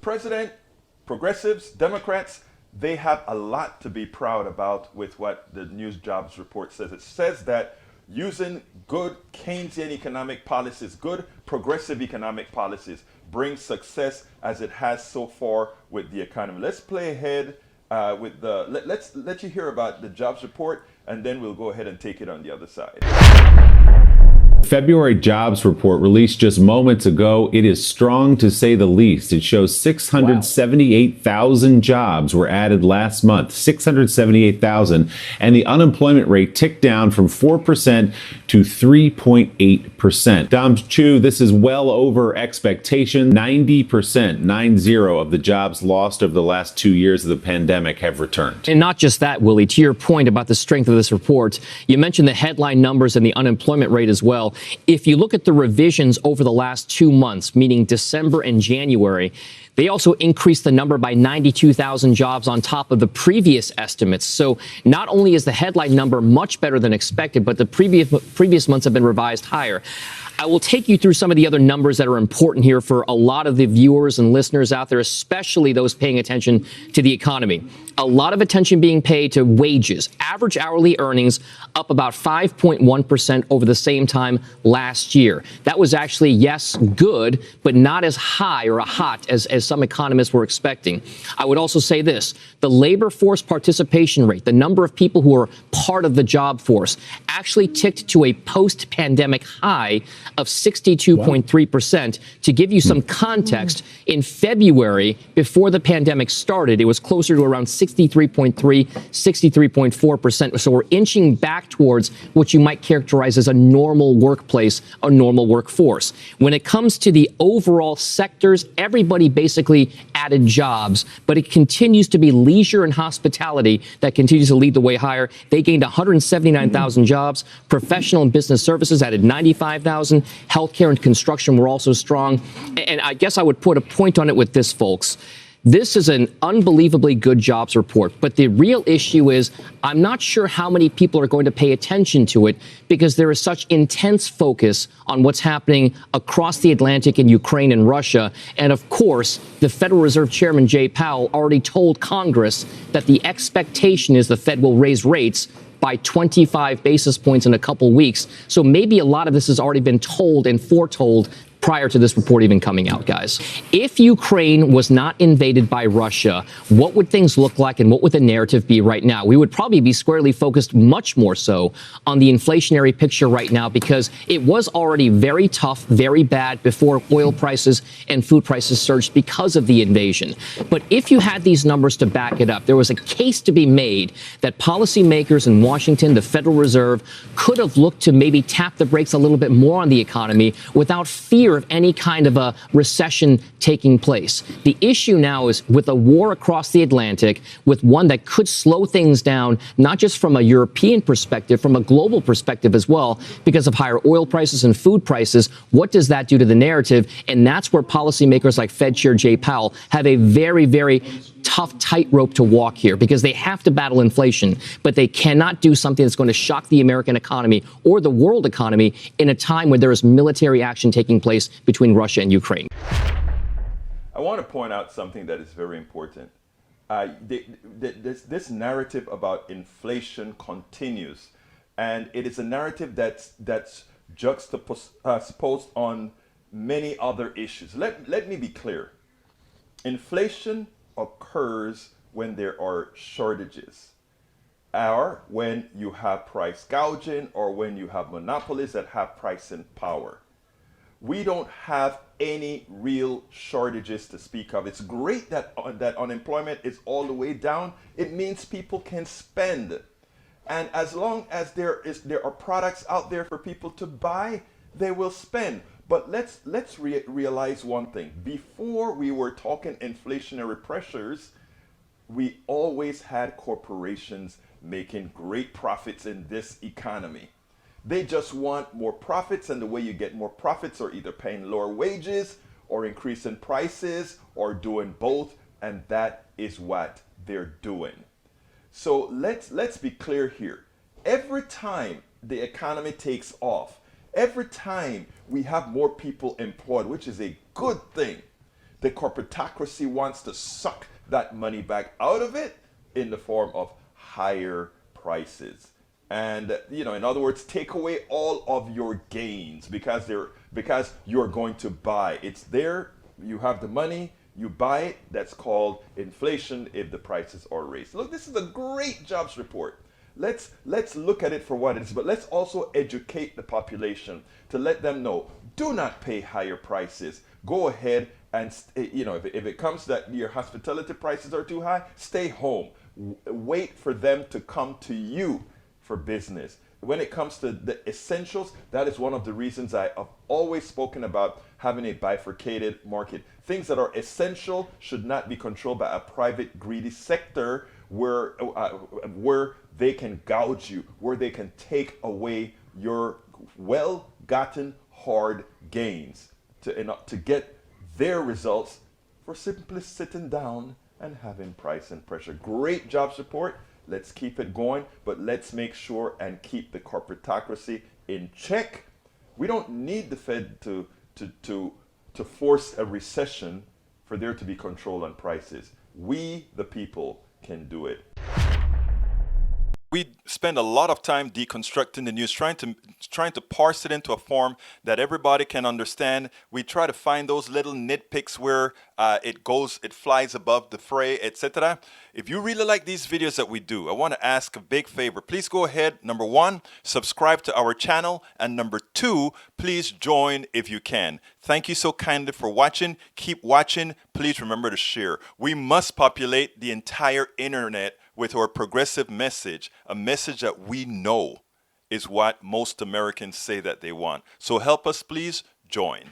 president, progressives, Democrats, they have a lot to be proud about with what the News Jobs Report says. It says that using good Keynesian economic policies, good progressive economic policies, brings success as it has so far with the economy. Let's play ahead with the, let's let you hear about the jobs report, and then we'll go ahead and take it on the other side. February jobs report released just moments ago. It is strong to say the least. It shows 678,000 jobs were added last month, 678,000, and the unemployment rate ticked down from 4% to 3.8%. Dom Chu, this is well over expectation. 90%, 90 of the jobs lost over the last 2 years of the pandemic have returned. And not just that, Willie, to your point about the strength of this report, you mentioned the headline numbers and the unemployment rate as well. If you look at the revisions over the last 2 months, meaning December and January, they also increased the number by 92,000 jobs on top of the previous estimates. So not only is the headline number much better than expected, but the previous months have been revised higher. I will take you through some of the other numbers that are important here for a lot of the viewers and listeners out there, especially those paying attention to the economy. A lot of attention being paid to wages. Average hourly earnings up about 5.1% over the same time last year. That was actually, yes, good, but not as high or hot as some economists were expecting. I would also say this, the labor force participation rate, the number of people who are part of the job force, actually ticked to a post-pandemic high of 62.3%. To give you some context, in February, before the pandemic started, it was closer to around 63.3, 63.4%. So we're inching back towards what you might characterize as a normal workplace, a normal workforce. When it comes to the overall sectors, everybody basically added jobs, but it continues to be leisure and hospitality that continues to lead the way higher. They gained 179,000 jobs. Professional and business services added 95,000. Healthcare and construction were also strong. And I guess I would put a point on it with this, folks. This is an unbelievably good jobs report, but the real issue is I'm not sure how many people are going to pay attention to it because there is such intense focus on what's happening across the Atlantic in Ukraine and Russia. And of course, the Federal Reserve Chairman Jay Powell already told Congress that the expectation is the Fed will raise rates by 25 basis points in a couple weeks. So maybe a lot of this has already been told and foretold prior to this report even coming out, guys. If Ukraine was not invaded by Russia, what would things look like and what would the narrative be right now? We would probably be squarely focused much more so on the inflationary picture right now because it was already very tough, very bad before oil prices and food prices surged because of the invasion. But if you had these numbers to back it up, there was a case to be made that policymakers in Washington, the Federal Reserve, could have looked to maybe tap the brakes a little bit more on the economy without fear of any kind of a recession taking place. The issue now is with a war across the Atlantic, with one that could slow things down, not just from a European perspective, from a global perspective as well, because of higher oil prices and food prices. What does that do to the narrative? And that's where policymakers like Fed Chair Jay Powell have a very, very tough tightrope to walk here because they have to battle inflation, but they cannot do something that's going to shock the American economy or the world economy in a time when there is military action taking place between Russia and Ukraine. I want to point out something that is very important. This narrative about inflation continues, and it is a narrative that's juxtaposed on many other issues. Let me be clear. Inflation occurs when there are shortages, or when you have price gouging, or when you have monopolies that have pricing power. We don't have any real shortages to speak of. It's great that unemployment is all the way down. It means people can spend. And as long as there are products out there for people to buy, they will spend. But let's realize one thing. Before we were talking inflationary pressures, we always had corporations making great profits in this economy. They just want more profits, and the way you get more profits are either paying lower wages or increasing prices or doing both, and that is what they're doing. So let's be clear here. Every time the economy takes off, every time we have more people employed, which is a good thing, the corporatocracy wants to suck that money back out of it in the form of higher prices. And in other words, take away all of your gains because you're going to buy. It's there, you have the money, you buy it. That's called inflation if the prices are raised. Look, this is a great jobs report. Let's look at it for what it is, but let's also educate the population to let them know, do not pay higher prices. Go ahead and if it comes that your hospitality prices are too high, stay home. Wait for them to come to you for business. When it comes to the essentials, that is one of the reasons I have always spoken about having a bifurcated market. Things that are essential should not be controlled by a private greedy sector where they can gouge you, where they can take away your well-gotten hard gains to get their results for simply sitting down and having price and pressure. Great jobs report. Let's keep it going, but let's make sure and keep the corporatocracy in check. We don't need the Fed to force a recession for there to be control on prices. We, the people, can do it. We spend a lot of time deconstructing the news, trying to parse it into a form that everybody can understand. We try to find those little nitpicks where it flies above the fray, etc. If you really like these videos that we do, I want to ask a big favor. Please go ahead. Number one, subscribe to our channel. And number two, please join if you can. Thank you so kindly for watching. Keep watching. Please remember to share. We must populate the entire internet with our progressive message, a message that we know is what most Americans say that they want. So help us, please join.